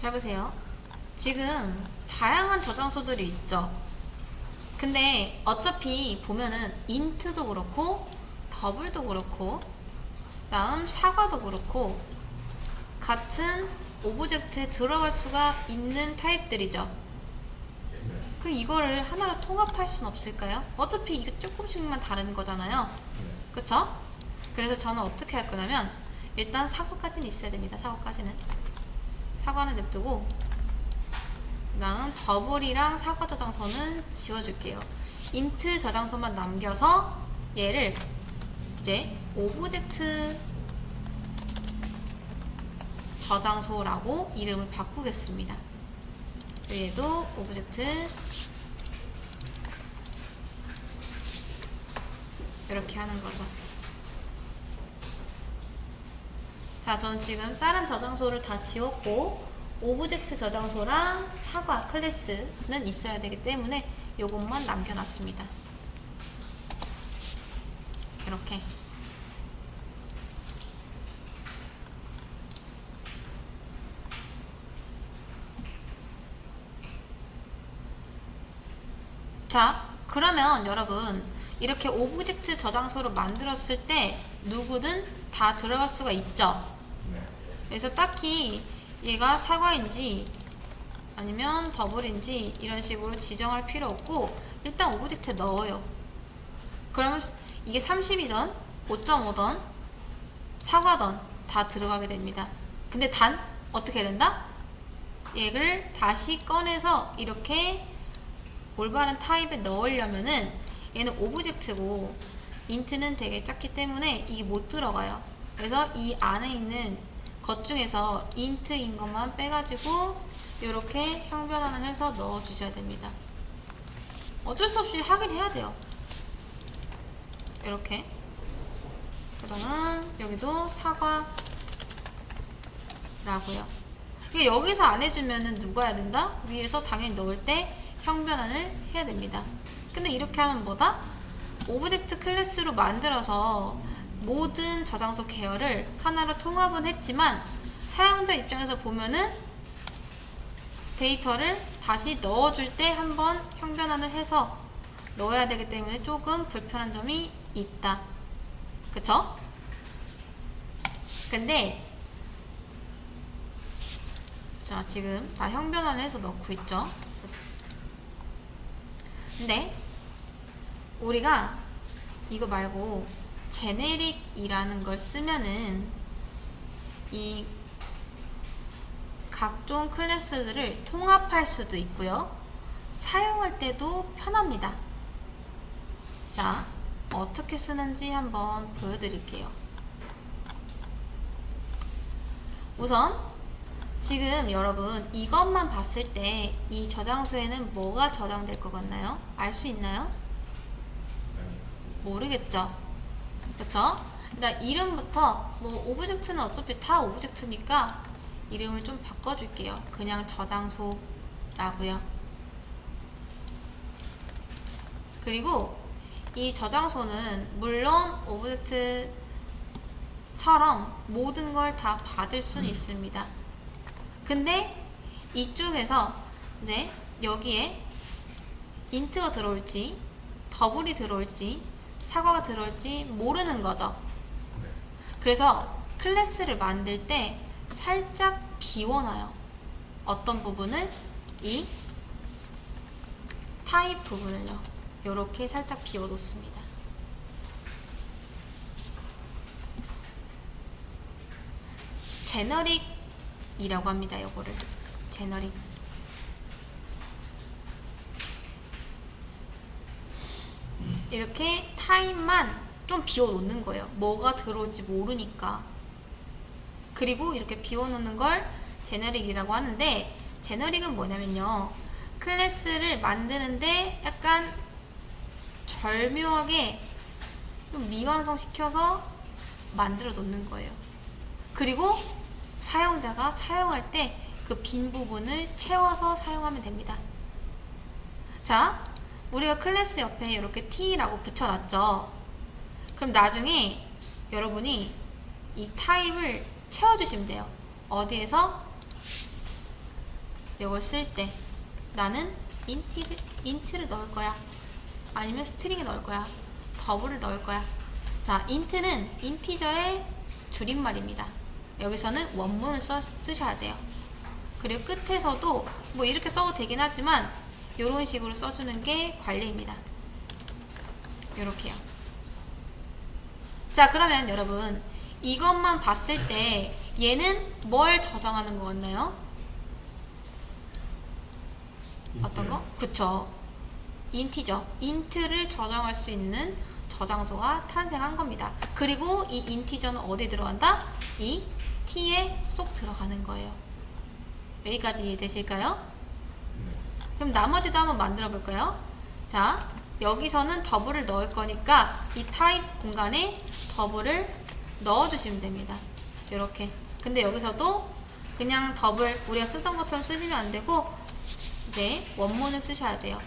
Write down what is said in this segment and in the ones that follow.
잘 보세요. 지금 다양한 저장소들이 있죠. 근데 어차피 보면은 인트도 그렇고 더블도 그렇고 다음 사과도 그렇고 같은 오브젝트에 들어갈 수가 있는 타입들이죠. 그럼 이거를 하나로 통합할 수는 없을까요? 어차피 이거 조금씩만 다른 거잖아요. 그쵸? 그래서 저는 어떻게 할 거냐면 일단 사과까지는 있어야 됩니다. 사과는 냅두고 그 다음 더블이랑 사과 저장소는 지워줄게요. 인트 저장소만 남겨서 얘를 이제 오브젝트 저장소라고 이름을 바꾸겠습니다. 얘도 오브젝트 이렇게 하는 거죠. 자, 저는 지금 다른 저장소를 다 지웠고 오브젝트 저장소랑 사과 클래스는 있어야 되기 때문에 요것만 남겨놨습니다. 이렇게. 자, 그러면 여러분 이렇게 오브젝트 저장소를 만들었을 때 누구든 다 들어갈 수가 있죠. 그래서 딱히 얘가 사과인지 아니면 더블인지 이런 식으로 지정할 필요 없고 일단 오브젝트에 넣어요. 그러면 이게 30이던 5.5던 사과던 다 들어가게 됩니다. 근데 단 어떻게 해야 된다? 얘를 다시 꺼내서 이렇게 올바른 타입에 넣으려면은 얘는 오브젝트고 인트는 되게 작기 때문에 이게 못 들어가요. 그래서 이 안에 있는 것 중에서 인트인 것만 빼가지고 이렇게 형변환을 해서 넣어주셔야 됩니다. 어쩔 수 없이 하긴 해야 돼요. 이렇게. 그 다음 여기도 사과라고요. 이게 여기서 안 해주면은 누가 해야 된다? 위에서 당연히 넣을 때 형변환을 해야 됩니다. 근데 이렇게 하면 뭐다? 오브젝트 클래스로 만들어서 모든 저장소 계열을 하나로 통합은 했지만 사용자 입장에서 보면은 데이터를 다시 넣어줄 때 한번 형변환을 해서 넣어야 되기 때문에 조금 불편한 점이 있다. 그쵸? 근데 자, 지금 다 형변환을 해서 넣고 있죠. 근데 우리가 이거 말고 제네릭이라는 걸 쓰면은 이 각종 클래스들을 통합할 수도 있고요. 사용할 때도 편합니다. 자, 어떻게 쓰는지 한번 보여드릴게요. 우선 지금 여러분 이것만 봤을 때 이 저장소에는 뭐가 저장될 것 같나요? 알 수 있나요? 모르겠죠? 그쵸? 일단 이름부터 뭐 오브젝트는 어차피 다 오브젝트니까 이름을 좀 바꿔줄게요. 그냥 저장소라고요. 그리고 이 저장소는 물론 오브젝트처럼 모든 걸 다 받을 수는 있습니다. 근데 이쪽에서 이제 여기에 인트가 들어올지 더블이 들어올지 사과가 들어올지 모르는 거죠. 그래서 클래스를 만들 때 살짝 비워놔요. 어떤 부분을? 이 타입 부분을요. 이렇게 살짝 비워놓습니다. 제너릭이라고 합니다. 요거를 제너릭. 이렇게 타입만 좀 비워놓는 거예요. 뭐가 들어올지 모르니까. 그리고 이렇게 비워놓는 걸 제너릭이라고 하는데, 제너릭은 뭐냐면요, 클래스를 만드는데 약간 절묘하게 좀 미완성 시켜서 만들어 놓는 거예요. 그리고 사용자가 사용할 때 그 빈 부분을 채워서 사용하면 됩니다. 자, 우리가 클래스 옆에 이렇게 t라고 붙여놨죠. 그럼 나중에 여러분이 이 타입을 채워주시면 돼요. 어디에서? 이걸 쓸 때 나는 인트를 넣을 거야. 아니면 스트링을 넣을 거야. 더블을 넣을 거야. 자, int는 인티저의 줄임말입니다. 여기서는 원문을 쓰셔야 돼요. 그리고 끝에서도 뭐 이렇게 써도 되긴 하지만 이런 식으로 써주는 게 관리입니다. 이렇게요. 자, 그러면 여러분 이것만 봤을 때 얘는 뭘 저장하는 거 같나요? 어떤 거? 그쵸. 인티저. 인트를 저장할 수 있는 저장소가 탄생한 겁니다. 그리고 이 인티저는 어디 들어간다? 이 t에 쏙 들어가는 거예요. 여기까지 이해되실까요? 그럼 나머지도 한번 만들어 볼까요? 자, 여기서는 더블을 넣을 거니까 이 타입 공간에 더블을 넣어 주시면 됩니다. 이렇게. 근데 여기서도 그냥 더블 우리가 쓰던 것처럼 쓰시면 안 되고 이제 원문을 쓰셔야 돼요.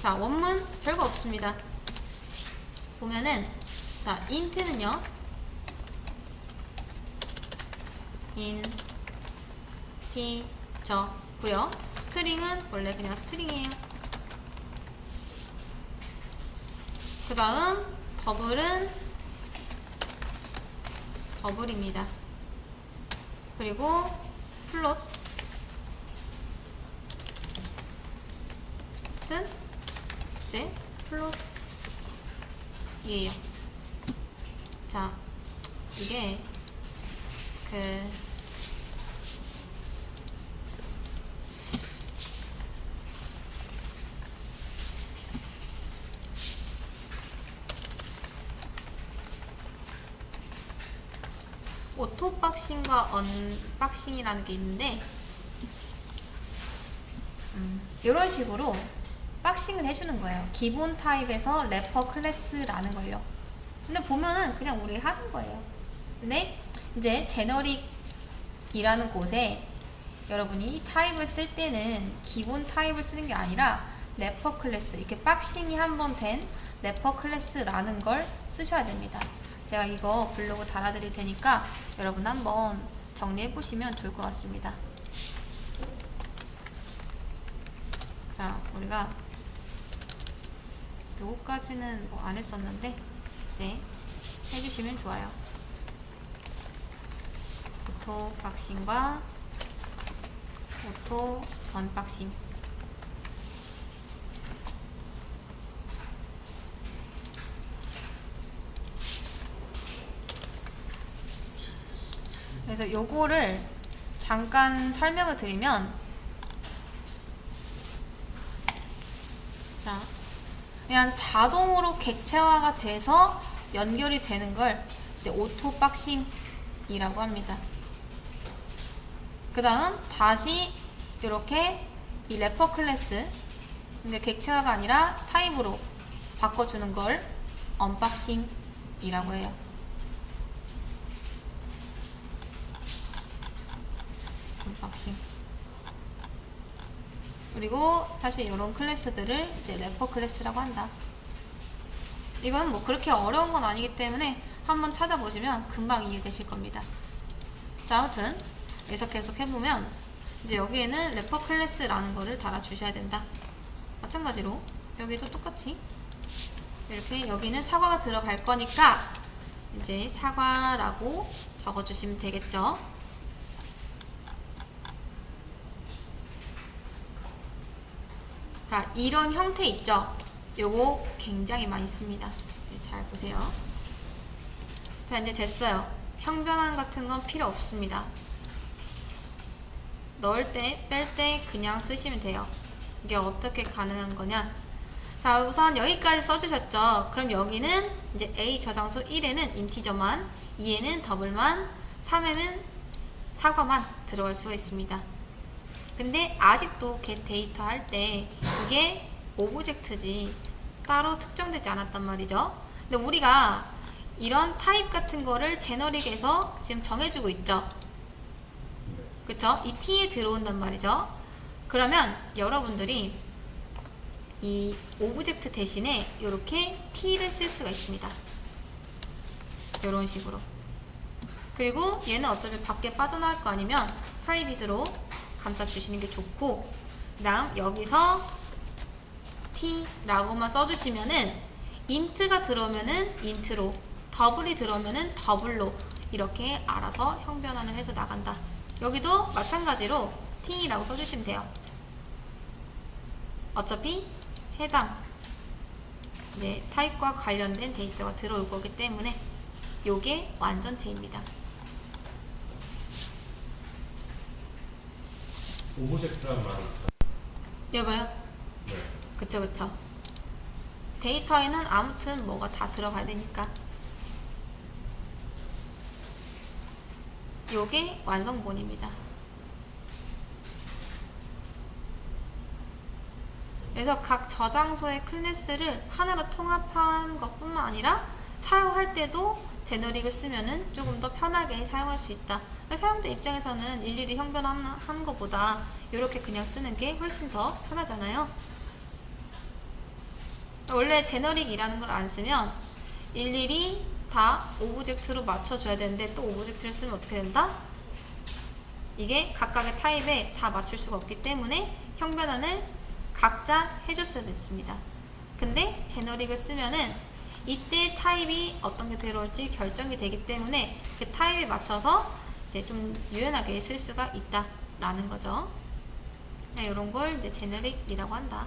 자, 원문 별거 없습니다. 보면은 자, int는요 인티저고요. 스트링은 원래 그냥 스트링이에요. 그 다음 더블은 더블입니다. 그리고 플롯은 이제 플롯이에요. 자, 이게 오토 박싱과 언박싱이라는 게 있는데 이런 식으로 박싱을 해주는 거예요. 기본 타입에서 래퍼 클래스라는 걸요. 근데 보면은 그냥 우리 하는 거예요. 근데 이제 제너릭이라는 곳에 여러분이 타입을 쓸 때는 기본 타입을 쓰는 게 아니라 래퍼 클래스, 이렇게 박싱이 한번 된 래퍼 클래스라는 걸 쓰셔야 됩니다. 제가 이거 블로그 달아드릴 테니까 여러분 한번 정리해 보시면 좋을 것 같습니다. 자, 우리가 요거까지는 뭐 안 했었는데 이제 해주시면 좋아요. 오토 박싱과 오토 언박싱. 그래서 요거를 잠깐 설명을 드리면, 자, 그냥 자동으로 객체화가 돼서 연결이 되는 걸 이제 오토 박싱이라고 합니다. 그 다음 다시 이렇게 이 래퍼 클래스, 근데 객체화가 아니라 타입으로 바꿔주는 걸 언박싱이라고 해요. 언박싱. 그리고 사실 이런 클래스들을 이제 래퍼 클래스라고 한다. 이건 뭐 그렇게 어려운 건 아니기 때문에 한번 찾아보시면 금방 이해되실 겁니다. 자, 아무튼 여기서 계속 해보면 이제 여기에는 래퍼 클래스라는 거를 달아주셔야 된다. 마찬가지로 여기도 똑같이 이렇게 여기는 사과가 들어갈 거니까 이제 사과라고 적어주시면 되겠죠. 자, 이런 형태 있죠? 요거 굉장히 많이 씁니다. 잘 보세요. 자, 이제 됐어요. 형변환 같은 건 필요 없습니다. 넣을 때, 뺄 때 그냥 쓰시면 돼요. 이게 어떻게 가능한 거냐? 자, 우선 여기까지 써주셨죠? 그럼 여기는 이제 A 저장소 1에는 인티저만, 2에는 더블만, 3에는 사과만 들어갈 수가 있습니다. 근데 아직도 get 데이터 할 때 이게 오브젝트지 따로 특정되지 않았단 말이죠. 근데 우리가 이런 타입 같은 거를 제너릭에서 지금 정해주고 있죠. 그쵸? 이 t에 들어온단 말이죠. 그러면 여러분들이 이 오브젝트 대신에 이렇게 t를 쓸 수가 있습니다. 이런 식으로. 그리고 얘는 어차피 밖에 빠져나갈 거 아니면 프라이빗으로 감싸주시는 게 좋고, 그 다음 여기서 t라고만 써주시면은 int가 들어오면은 int로, 더블이 들어오면은 더블로 이렇게 알아서 형변환을 해서 나간다. 여기도 마찬가지로 t라고 써주시면 돼요. 어차피 해당 이제 타입과 관련된 데이터가 들어올 거기 때문에 요게 완전체입니다. 오브젝트란 말은 이거요? 네. 그쵸. 데이터에는 아무튼 뭐가 다 들어가야 되니까. 요게 완성본입니다. 그래서 각 저장소의 클래스를 하나로 통합한 것뿐만 아니라 사용할 때도 제너릭을 쓰면은 조금 더 편하게 사용할 수 있다. 사용자 입장에서는 일일이 형변하는 것보다 이렇게 그냥 쓰는 게 훨씬 더 편하잖아요. 원래 제너릭이라는 걸 안 쓰면 일일이 다 오브젝트로 맞춰줘야 되는데 또 오브젝트를 쓰면 어떻게 된다? 이게 각각의 타입에 다 맞출 수가 없기 때문에 형변환을 각자 해줬어야 됐습니다. 근데 제너릭을 쓰면은 이때 타입이 어떤 게 들어올지 결정이 되기 때문에 그 타입에 맞춰서 이제 좀 유연하게 쓸 수가 있다라는 거죠. 이런 걸 이제 제너릭이라고 한다.